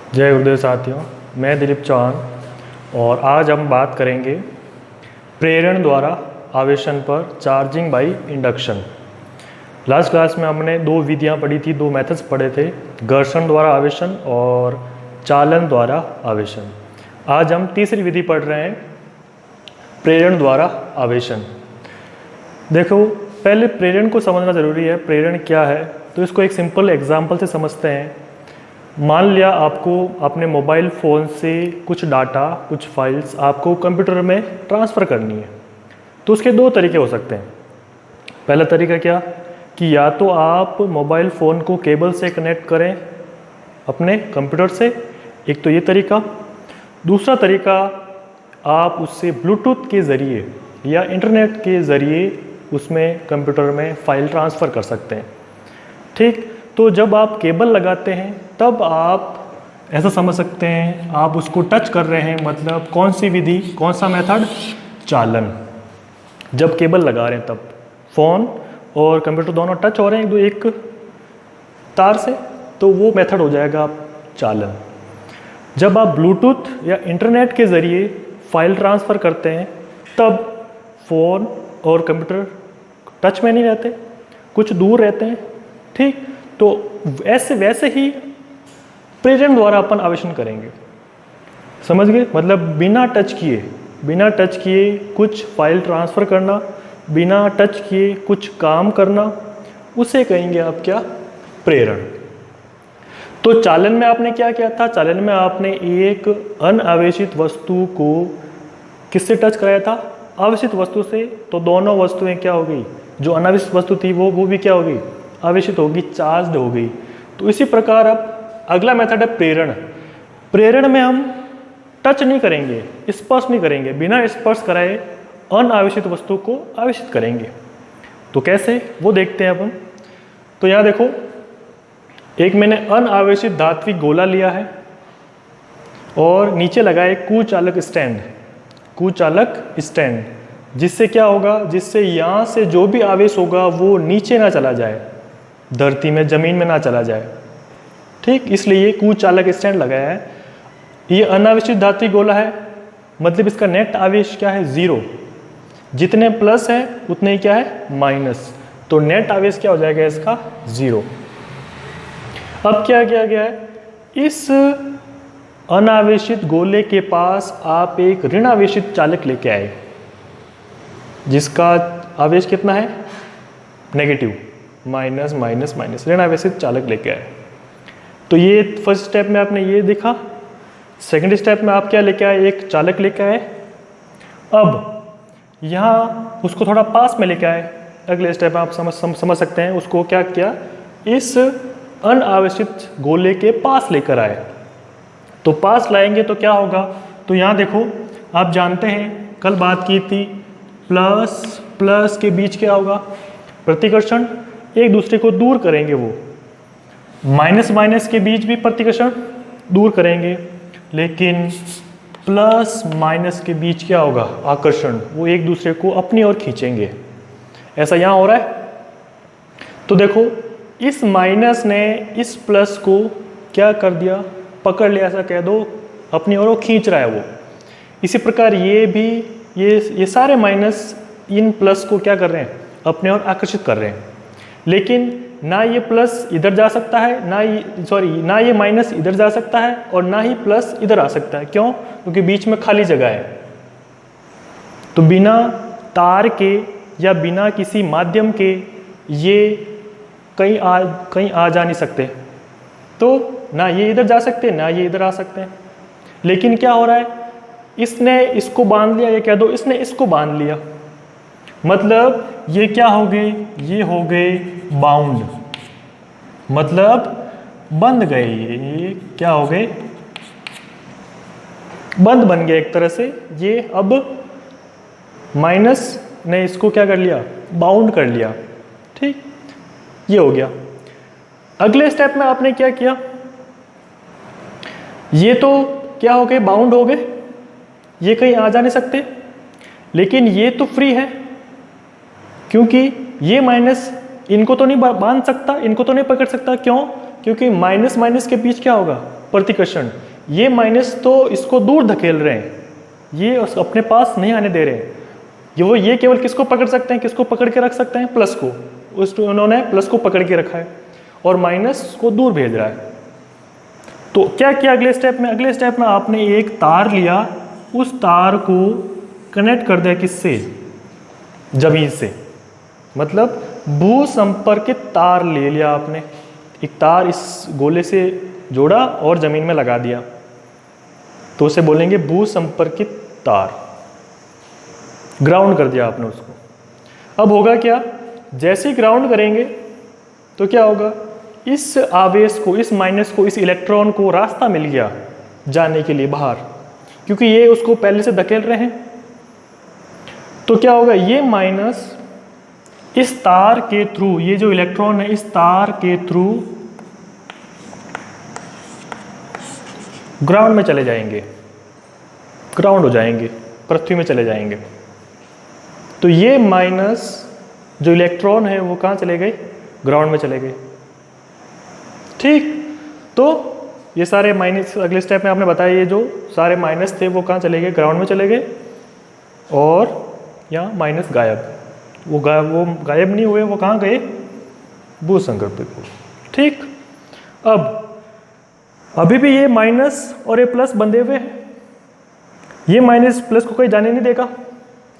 जय गुरुदेव साथियों, मैं दिलीप चौहान और आज हम बात करेंगे प्रेरण द्वारा आवेशन पर charging by induction. Last class में हमने दो विधियां पढ़ी थी, दो मेथड्स पढ़े थे, घर्षण द्वारा आवेशन और चालन द्वारा आवेशन। आज हम तीसरी विधि पढ़ रहे हैं, प्रेरण द्वारा आवेशन। देखो, पहले प्रेरण को समझना ज़रूरी है। प्रेरण क्या है तो इसको एक सिंपल एग्जाम्पल से समझते हैं। मान लिया आपको अपने मोबाइल फ़ोन से कुछ डाटा, कुछ फाइल्स आपको कंप्यूटर में ट्रांसफ़र करनी है, तो उसके दो तरीके हो सकते हैं। पहला तरीका क्या कि या तो आप मोबाइल फ़ोन को केबल से कनेक्ट करें अपने कंप्यूटर से, एक तो ये तरीका। दूसरा तरीका, आप उससे ब्लूटूथ के ज़रिए या इंटरनेट के ज़रिए उसमें कंप्यूटर में फ़ाइल ट्रांसफ़र कर सकते हैं। ठीक, तो जब आप केबल लगाते हैं तब आप ऐसा समझ सकते हैं आप उसको टच कर रहे हैं, मतलब कौन सी विधि, कौन सा मेथड, चालन। जब केबल लगा रहे हैं तब फ़ोन और कंप्यूटर दोनों टच हो रहे हैं एक तार से, तो वो मेथड हो जाएगा चालन। जब आप ब्लूटूथ या इंटरनेट के ज़रिए फाइल ट्रांसफ़र करते हैं तब फ़ोन और कंप्यूटर टच में नहीं रहते, कुछ दूर रहते हैं। ठीक, तो वैसे ही प्रेरण द्वारा अपन आवेशन करेंगे। समझ गए? मतलब बिना टच किए कुछ फाइल ट्रांसफ़र करना, बिना टच किए कुछ काम करना, उसे कहेंगे आप क्या? प्रेरण। तो चालन में आपने क्या किया था? चालन में आपने एक अनावेशित वस्तु को किससे टच कराया था? आवेशित वस्तु से। तो दोनों वस्तुएं क्या हो गई? जो अनावेशित वस्तु थी वो भी क्या हो गई? आवेशित होगी, चार्ज्ड हो गई। तो इसी प्रकार अब अगला मेथड है प्रेरण। प्रेरण में हम टच नहीं करेंगे, स्पर्श नहीं करेंगे, बिना स्पर्श कराए अनावेशित वस्तु को आवेशित करेंगे। तो कैसे, वो देखते हैं अपन। तो यहाँ देखो, एक मैंने अनावेशित धात्विक गोला लिया है और नीचे लगाए कुचालक स्टैंड, जिससे क्या होगा? जिससे यहाँ से जो भी आवेश होगा वो नीचे ना चला जाए, धरती में, जमीन में ना चला जाए। ठीक, इसलिए कुचालक स्टैंड लगाया है। ये अनावेशित धात्विक गोला है, मतलब इसका नेट आवेश क्या है? 0। जितने प्लस है उतने ही क्या है? माइनस। तो नेट आवेश क्या हो जाएगा इसका? 0। अब क्या किया गया है? इस अनावेशित गोले के पास आप एक ऋणावेशित चालक लेके आए, जिसका आवेश कितना है? नेगेटिव, माइनस माइनस माइनस, ऋणावेशित चालक लेके आए। तो ये फर्स्ट स्टेप में आपने ये देखा। सेकंड स्टेप में आप क्या लेके आए? एक चालक लेके आए। अब यहाँ उसको थोड़ा पास में लेके आए। अगले स्टेप में आप समझ सकते हैं उसको क्या किया? इस अनावेशित गोले के पास लेकर आए। तो पास लाएंगे तो क्या होगा? तो यहाँ देखो, आप जानते हैं कल बात की थी, प्लस प्लस के बीच क्या होगा? प्रतिकर्षण। एक दूसरे को दूर करेंगे वो। माइनस माइनस के बीच भी प्रतिकर्षण दूर करेंगे, लेकिन प्लस माइनस के बीच क्या होगा? आकर्षण। वो एक दूसरे को अपनी ओर खींचेंगे। ऐसा यहाँ हो रहा है। तो देखो, इस माइनस ने इस प्लस को क्या कर दिया? पकड़ लिया, ऐसा कह दो, अपनी ओर वो खींच रहा है वो। इसी प्रकार ये भी, ये सारे माइनस इन प्लस को क्या कर रहे हैं? अपने ओर आकर्षित कर रहे हैं। लेकिन ना ये प्लस इधर जा सकता है, ना ये माइनस इधर जा सकता है, और ना ही प्लस इधर आ सकता है। क्यों? क्योंकि बीच में खाली जगह है। तो बिना तार के या बिना किसी माध्यम के ये कहीं आ जा नहीं सकते। तो ना ये इधर जा सकते, ना ये इधर आ सकते हैं। लेकिन क्या हो रहा है? इसने इसको बांध लिया, ये कह दो इसने इसको बांध लिया, मतलब ये क्या हो गए? ये हो गए बाउंड, मतलब बंध गए। ये क्या हो गए? बंद बन गया एक तरह से। ये अब माइनस ने इसको क्या कर लिया? बाउंड कर लिया। ठीक, ये हो गया। अगले स्टेप में आपने क्या किया? ये तो क्या हो गए? बाउंड हो गए, ये कहीं आ जा नहीं सकते। लेकिन ये तो फ्री है, क्योंकि ये माइनस इनको तो नहीं बांध सकता, इनको तो नहीं पकड़ सकता। क्यों? क्योंकि माइनस माइनस के बीच क्या होगा, प्रतिकर्षण। ये माइनस तो इसको दूर धकेल रहे हैं, ये अपने पास नहीं आने दे रहे हैं। ये केवल किसको पकड़ सकते हैं, किसको पकड़ के रख सकते हैं, प्लस को। उन्होंने प्लस को पकड़ के रखा है और माइनस को दूर भेज रहा है। तो क्या किया अगले स्टेप में, अगले स्टेप में आपने एक तार लिया, उस तार को कनेक्ट कर दिया किससे, जमीन से, मतलब भू संपर्कित तार ले लिया आपने। एक तार इस गोले से जोड़ा और जमीन में लगा दिया, तो उसे बोलेंगे भू संपर्कित तार। ग्राउंड कर दिया आपने उसको। अब होगा क्या, जैसे ही ग्राउंड करेंगे तो क्या होगा, इस आवेश को, इस माइनस को, इस इलेक्ट्रॉन को रास्ता मिल गया जाने के लिए बाहर, क्योंकि ये उसको पहले से धकेल रहे हैं। तो क्या होगा, ये माइनस इस तार के थ्रू, ये जो इलेक्ट्रॉन है इस तार के थ्रू ग्राउंड में चले जाएंगे, ग्राउंड हो जाएंगे, पृथ्वी में चले जाएंगे। तो ये माइनस जो इलेक्ट्रॉन है वो कहाँ चले गए, ग्राउंड में चले गए। ठीक, तो ये सारे माइनस अगले स्टेप में आपने बताया, ये जो सारे माइनस थे वो कहाँ चले गए, ग्राउंड में चले गए। और यहाँ माइनस गायब, वो गायब नहीं हुए, वो कहाँ गए, भू संकल्पित हुए। ठीक, अब अभी भी ये माइनस और ये प्लस बंधे हुए हैं, ये माइनस प्लस को कहीं जाने नहीं देगा,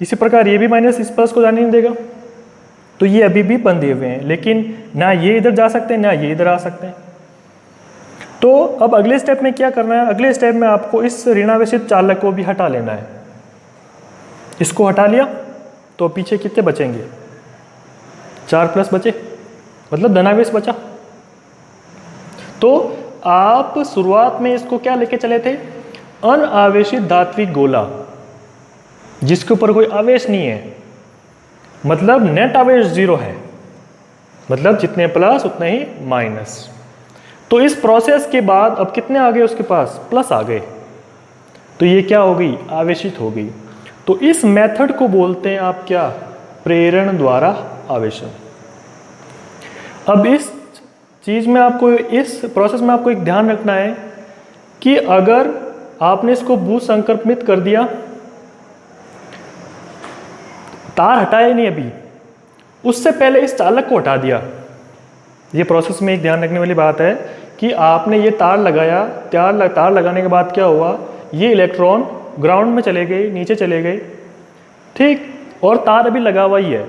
इसी प्रकार ये भी माइनस इस प्लस को जाने नहीं देगा। तो ये अभी भी बंधे हुए हैं, लेकिन ना ये इधर जा सकते हैं ना ये इधर आ सकते हैं। तो अब अगले स्टेप में क्या करना है, अगले स्टेप में आपको इस ऋणावेशित चालक को भी हटा लेना है। इसको हटा लिया तो पीछे कितने बचेंगे, 4 प्लस बचे, मतलब धनावेश बचा। तो आप शुरुआत में इसको क्या लेके चले थे, अनावेशित धात्विक गोला, जिसके ऊपर कोई आवेश नहीं है, मतलब नेट आवेश 0 है, मतलब जितने प्लस उतने ही माइनस। तो इस प्रोसेस के बाद अब कितने आ गए उसके पास, प्लस आ गए, तो ये क्या हो गई, आवेशित हो गई। तो इस मेथड को बोलते हैं आप क्या, प्रेरण द्वारा आवेशन। अब इस चीज में आपको, इस प्रोसेस में आपको एक ध्यान रखना है कि अगर आपने इसको भू संक्रमित कर दिया, तार हटाए नहीं अभी, उससे पहले इस चालक को हटा दिया। ये प्रोसेस में एक ध्यान रखने वाली बात है कि आपने ये तार लगाया, तार लगाने के बाद क्या हुआ, ये इलेक्ट्रॉन ग्राउंड में चले गए, नीचे चले गए। ठीक, और तार अभी लगा हुआ ही है,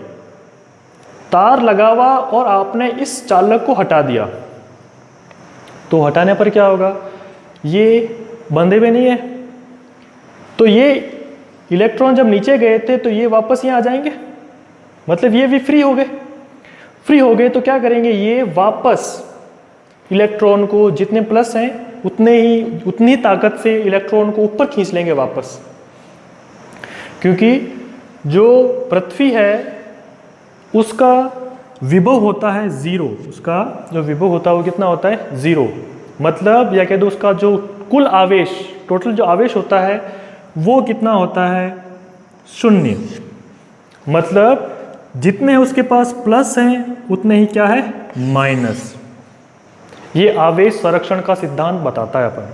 तार लगा हुआ और आपने इस चालक को हटा दिया। तो हटाने पर क्या होगा, ये बंधे हुए नहीं है, तो ये इलेक्ट्रॉन जब नीचे गए थे तो ये वापस यहाँ आ जाएंगे, मतलब ये भी फ्री हो गए। फ्री हो गए तो क्या करेंगे, ये वापस इलेक्ट्रॉन को, जितने प्लस हैं उतनी ताकत से इलेक्ट्रॉन को ऊपर खींच लेंगे वापस, क्योंकि जो पृथ्वी है उसका विभव होता है 0, उसका जो विभव होता है वो कितना होता है, 0। मतलब या कह दो उसका जो कुल आवेश, टोटल जो आवेश होता है वो कितना होता है, 0। मतलब जितने उसके पास प्लस हैं उतने ही क्या है, माइनस। ये आवेश संरक्षण का सिद्धांत बताता है अपन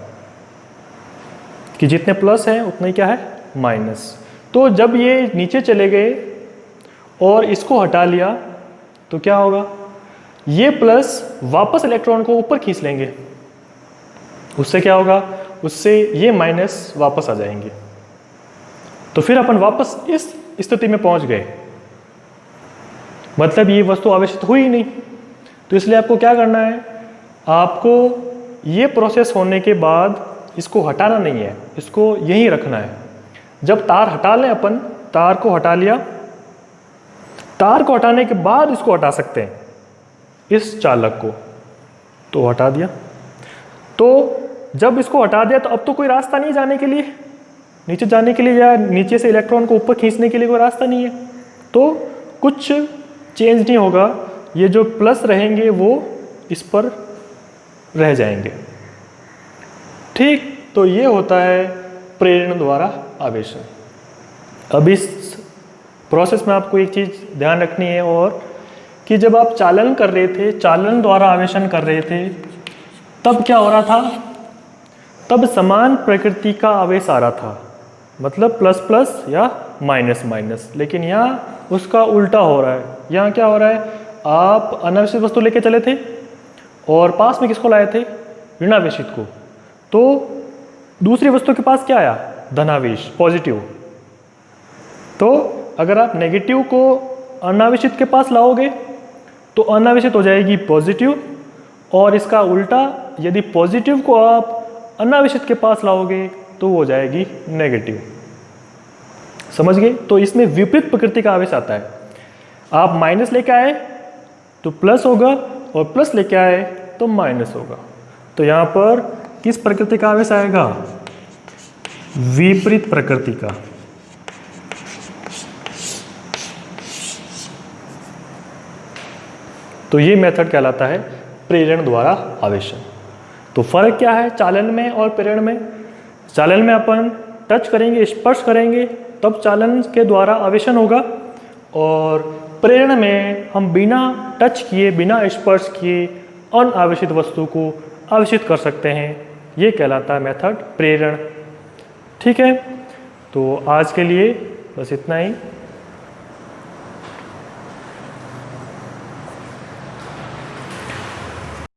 कि जितने प्लस हैं उतने क्या है, माइनस। तो जब ये नीचे चले गए और इसको हटा लिया तो क्या होगा, ये प्लस वापस इलेक्ट्रॉन को ऊपर खींच लेंगे, उससे क्या होगा, उससे ये माइनस वापस आ जाएंगे। तो फिर अपन वापस इस स्थिति में पहुंच गए, मतलब ये वस्तु आवेशित हुई ही नहीं। तो इसलिए आपको क्या करना है, आपको ये प्रोसेस होने के बाद इसको हटाना नहीं है, इसको यहीं रखना है। जब तार हटा लें अपन, तार को हटा लिया, तार को हटाने के बाद इसको हटा सकते हैं, इस चालक को। तो हटा दिया, तो जब इसको हटा दिया तो अब तो कोई रास्ता नहीं जाने के लिए, नीचे जाने के लिए या नीचे से इलेक्ट्रॉन को ऊपर खींचने के लिए कोई रास्ता नहीं है, तो कुछ चेंज नहीं होगा, ये जो प्लस रहेंगे वो इस पर रह जाएंगे। ठीक, तो ये होता है प्रेरण द्वारा आवेशन। अब इस प्रोसेस में आपको एक चीज़ ध्यान रखनी है और कि जब आप चालन कर रहे थे, चालन द्वारा आवेशन कर रहे थे, तब क्या हो रहा था, तब समान प्रकृति का आवेश आ रहा था, मतलब प्लस प्लस या माइनस माइनस। लेकिन यहाँ उसका उल्टा हो रहा है। यहाँ क्या हो रहा है, आप अनावेशित वस्तु लेके चले थे और पास में किसको लाए थे, ऋणावेशित को, तो दूसरी वस्तु के पास क्या आया, धनावेश, पॉजिटिव। तो अगर आप नेगेटिव को अनावेशित के पास लाओगे तो अनावेशित हो जाएगी पॉजिटिव, और इसका उल्टा यदि पॉजिटिव को आप अनावेशित के पास लाओगे तो वो हो जाएगी नेगेटिव। समझ गए। तो इसमें विपरीत प्रकृति का आवेश आता है। आप माइनस लेके आए तो प्लस होगा और प्लस लेके आए तो माइनस होगा। तो यहाँ पर किस प्रकृति का आवेश आएगा, विपरीत प्रकृति का। तो ये मेथड कहलाता है प्रेरण द्वारा आवेशन। तो फर्क क्या है चालन में और प्रेरण में। चालन में अपन टच करेंगे, स्पर्श करेंगे, तब चालन के द्वारा आवेशन होगा, और प्रेरण में हम बिना टच किए, बिना स्पर्श किए अनावेशित वस्तु को आवेशित कर सकते हैं। ये कहलाता है मेथड प्रेरण। ठीक है, तो आज के लिए बस इतना ही।